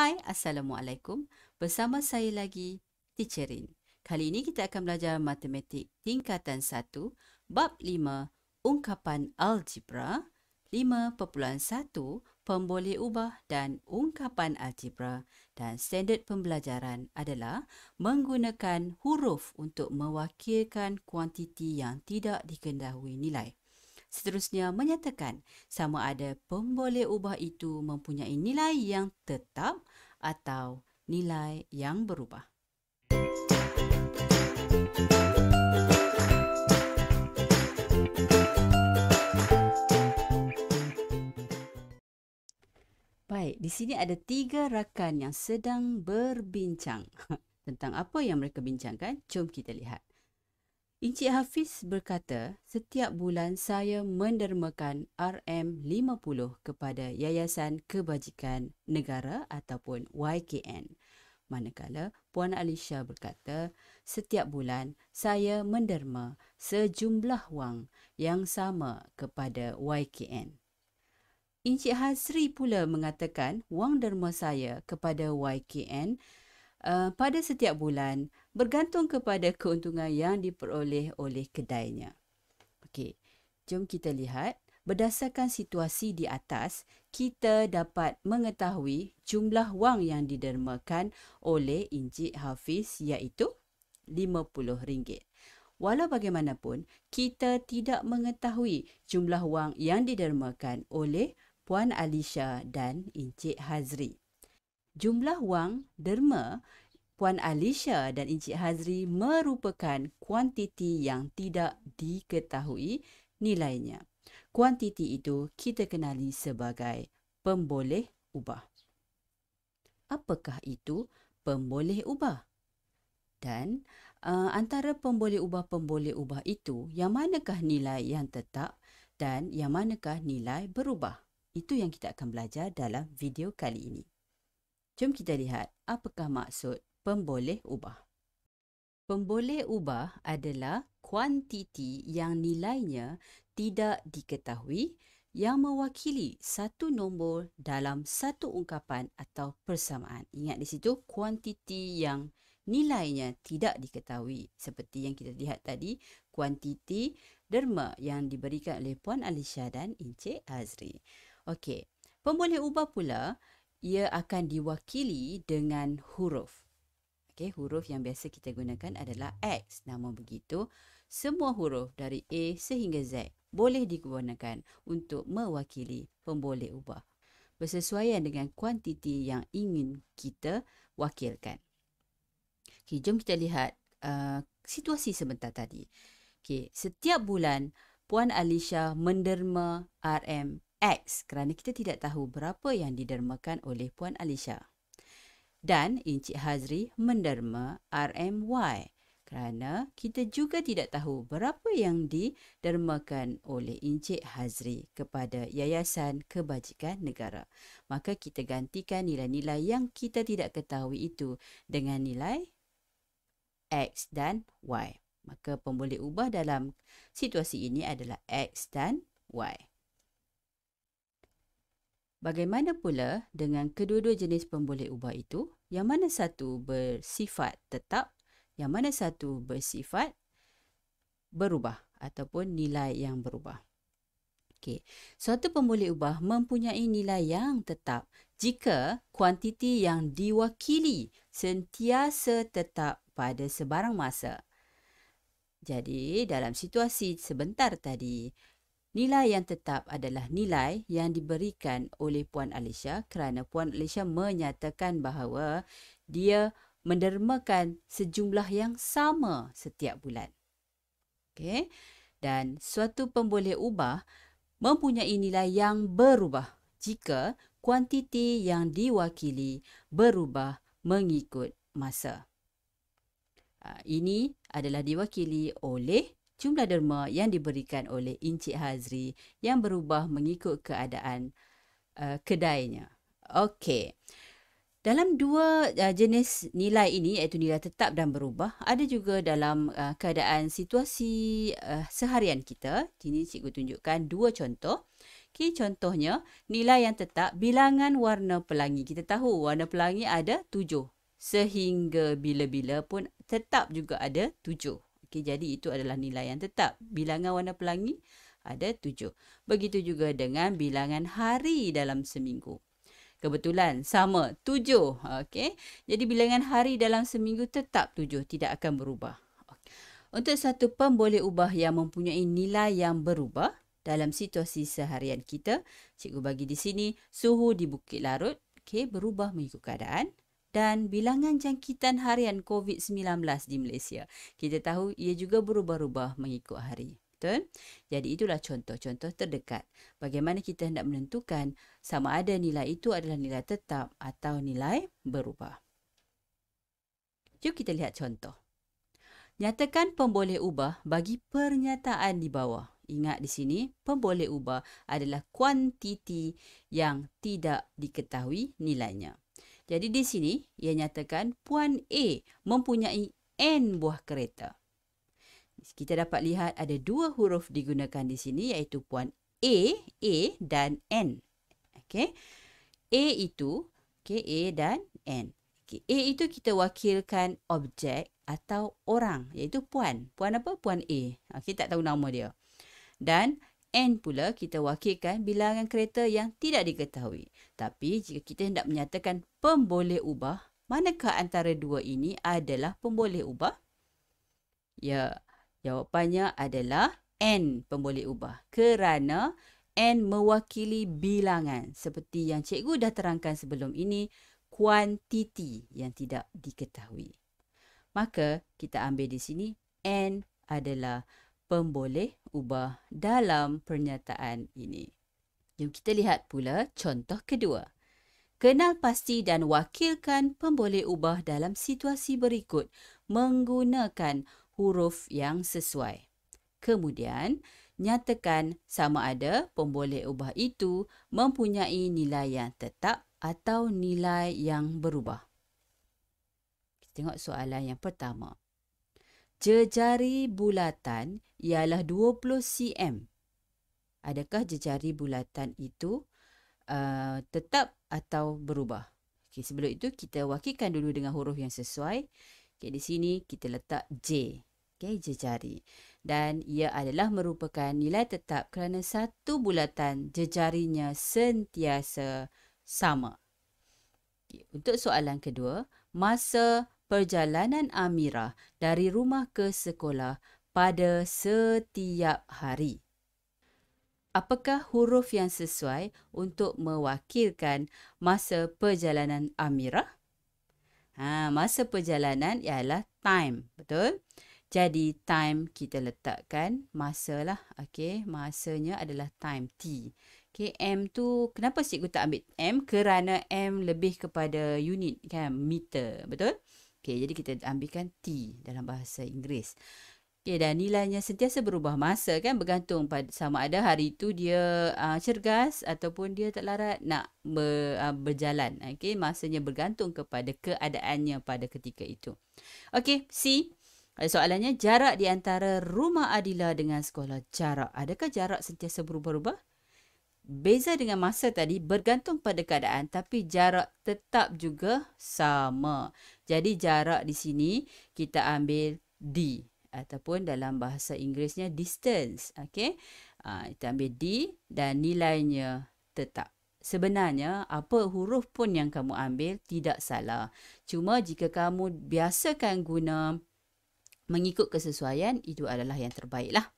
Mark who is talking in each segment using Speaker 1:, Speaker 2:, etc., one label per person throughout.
Speaker 1: Hai, Assalamualaikum. Bersama saya lagi, Teacher Rin. Kali ini kita akan belajar matematik tingkatan 1, bab 5, ungkapan algebra, 5.1, pemboleh ubah dan ungkapan algebra, dan standard pembelajaran adalah menggunakan huruf untuk mewakilkan kuantiti yang tidak diketahui nilai. Seterusnya menyatakan sama ada pemboleh ubah itu mempunyai nilai yang tetap atau nilai yang berubah. Baik, di sini ada 3 rakan yang sedang berbincang. Tentang apa yang mereka bincangkan? Jom kita lihat. Encik Hafiz berkata, setiap bulan saya mendermakan RM50 kepada Yayasan Kebajikan Negara ataupun YKN. Manakala Puan Alisha berkata, setiap bulan saya menderma sejumlah wang yang sama kepada YKN. Encik Hazri pula mengatakan wang derma saya kepada YKN pada setiap bulan bergantung kepada keuntungan yang diperoleh oleh kedainya. Okey, jom kita lihat. Berdasarkan situasi di atas, kita dapat mengetahui jumlah wang yang didermakan oleh Encik Hafiz iaitu RM50. Walau bagaimanapun, kita tidak mengetahui jumlah wang yang didermakan oleh Puan Alisha dan Encik Hazri. Jumlah wang derma Puan Alisha dan Encik Hazri merupakan kuantiti yang tidak diketahui nilainya. Kuantiti itu kita kenali sebagai pemboleh ubah. Apakah itu pemboleh ubah? Dan antara pemboleh ubah itu, yang manakah nilai yang tetap dan yang manakah nilai berubah? Itu yang kita akan belajar dalam video kali ini. Jom kita lihat apakah maksud pemboleh ubah. Pemboleh ubah adalah kuantiti yang nilainya tidak diketahui yang mewakili satu nombor dalam satu ungkapan atau persamaan. Ingat di situ kuantiti yang nilainya tidak diketahui. Seperti yang kita lihat tadi, kuantiti derma yang diberikan oleh Puan Alisha dan Encik Hazri. Okey, pemboleh ubah pula ia akan diwakili dengan huruf. Okay, huruf yang biasa kita gunakan adalah X. Namun begitu, semua huruf dari A sehingga Z boleh digunakan untuk mewakili pemboleh ubah bersesuaian dengan kuantiti yang ingin kita wakilkan. Okay, jom kita lihat situasi sebentar tadi. Okay, setiap bulan Puan Alisha menderma RM_X kerana kita tidak tahu berapa yang didermakan oleh Puan Alisha. Dan Encik Hazri menderma RM_Y kerana kita juga tidak tahu berapa yang didermakan oleh Encik Hazri kepada Yayasan Kebajikan Negara. Maka kita gantikan nilai-nilai yang kita tidak ketahui itu dengan nilai X dan Y. Maka pemboleh ubah dalam situasi ini adalah X dan Y. Bagaimana pula dengan kedua-dua jenis pemboleh ubah itu? Yang mana satu bersifat tetap, yang mana satu bersifat berubah ataupun nilai yang berubah. Okey, suatu pemboleh ubah mempunyai nilai yang tetap jika kuantiti yang diwakili sentiasa tetap pada sebarang masa. Jadi, dalam situasi sebentar tadi, nilai yang tetap adalah nilai yang diberikan oleh Puan Alisha kerana Puan Alisha menyatakan bahawa dia mendermakan sejumlah yang sama setiap bulan. Okey. Dan suatu pemboleh ubah mempunyai nilai yang berubah jika kuantiti yang diwakili berubah mengikut masa. Ini adalah diwakili oleh jumlah derma yang diberikan oleh Encik Hazri yang berubah mengikut keadaan kedainya. Okey. Dalam dua jenis nilai ini iaitu nilai tetap dan berubah, ada juga dalam keadaan situasi seharian kita. Ini cikgu tunjukkan dua contoh. Okay, contohnya, nilai yang tetap bilangan warna pelangi. Kita tahu warna pelangi ada 7. Sehingga bila-bila pun tetap juga ada 7. Okay, jadi itu adalah nilai yang tetap. Bilangan warna pelangi ada 7. Begitu juga dengan bilangan hari dalam seminggu. Kebetulan sama 7. Okay. Jadi bilangan hari dalam seminggu tetap 7. Tidak akan berubah. Untuk satu pemboleh ubah yang mempunyai nilai yang berubah dalam situasi seharian kita, cikgu bagi di sini suhu di Bukit Larut berubah mengikut keadaan dan bilangan jangkitan harian COVID-19 di Malaysia. Kita tahu ia juga berubah-ubah mengikut hari. Betul? Jadi itulah contoh-contoh terdekat. Bagaimana kita hendak menentukan sama ada nilai itu adalah nilai tetap atau nilai berubah. Jom kita lihat contoh. Nyatakan pemboleh ubah bagi pernyataan di bawah. Ingat di sini, pemboleh ubah adalah kuantiti yang tidak diketahui nilainya. Jadi di sini, ia nyatakan Puan A mempunyai N buah kereta. Kita dapat lihat ada 2 huruf digunakan di sini iaitu Puan A dan N. Okay. A itu, A dan N. A itu kita wakilkan objek atau orang iaitu Puan. Puan apa? Puan A. Kita tak tahu nama dia. Dan N pula kita wakilkan bilangan kereta yang tidak diketahui. Tapi jika kita hendak menyatakan pemboleh ubah, manakah antara dua ini adalah pemboleh ubah? Ya, jawapannya adalah N pemboleh ubah. Kerana N mewakili bilangan. Seperti yang cikgu dah terangkan sebelum ini, kuantiti yang tidak diketahui. Maka kita ambil di sini N adalah pemboleh ubah dalam pernyataan ini. Jom kita lihat pula contoh kedua. Kenal pasti dan wakilkan pemboleh ubah dalam situasi berikut menggunakan huruf yang sesuai. Kemudian, nyatakan sama ada pemboleh ubah itu mempunyai nilai yang tetap atau nilai yang berubah. Kita tengok soalan yang pertama. Jejari bulatan ialah 20 cm. Adakah jejari bulatan itu tetap atau berubah? Okay, sebelum itu kita wakilkan dulu dengan huruf yang sesuai. Okay, di sini kita letak J. Okay, jejari. Dan ia adalah merupakan nilai tetap kerana satu bulatan jejarinya sentiasa sama. Okay, untuk soalan kedua, masa perjalanan Amirah dari rumah ke sekolah pada setiap hari. Apakah huruf yang sesuai untuk mewakilkan masa perjalanan Amirah? Masa perjalanan ialah time, betul? Jadi time kita letakkan masa lah. Okey, masanya adalah time T. Okey, M tu kenapa cikgu tak ambil M? Kerana M lebih kepada unit kan, meter, betul? Okey, jadi kita ambilkan T dalam bahasa Inggeris. Okey, dan nilainya sentiasa berubah masa kan, bergantung pada sama ada hari itu dia cergas ataupun dia tak larat nak berjalan. Okey, masanya bergantung kepada keadaannya pada ketika itu. Okey, C. Soalannya, jarak di antara rumah Adila dengan sekolah. Jarak. Adakah jarak sentiasa berubah-ubah? Beza dengan masa tadi bergantung pada keadaan, tapi jarak tetap juga sama. Jadi jarak di sini kita ambil D ataupun dalam bahasa Inggerisnya distance. Okey. Kita ambil D dan nilainya tetap. Sebenarnya apa huruf pun yang kamu ambil tidak salah. Cuma jika kamu biasakan guna mengikut kesesuaian, itu adalah yang terbaik lah.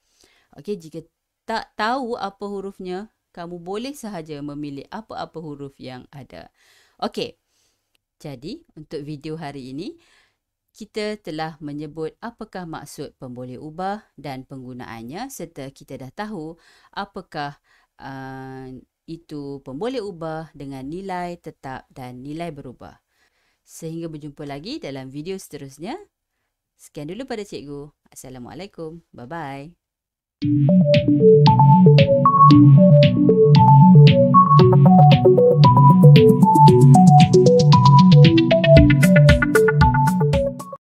Speaker 1: Okey, jika tak tahu apa hurufnya, kamu boleh sahaja memilih apa-apa huruf yang ada. Okey, jadi untuk video hari ini, kita telah menyebut apakah maksud pemboleh ubah dan penggunaannya serta kita dah tahu apakah itu pemboleh ubah dengan nilai tetap dan nilai berubah. Sehingga berjumpa lagi dalam video seterusnya. Sekian dulu pada cikgu. Assalamualaikum. Bye-bye.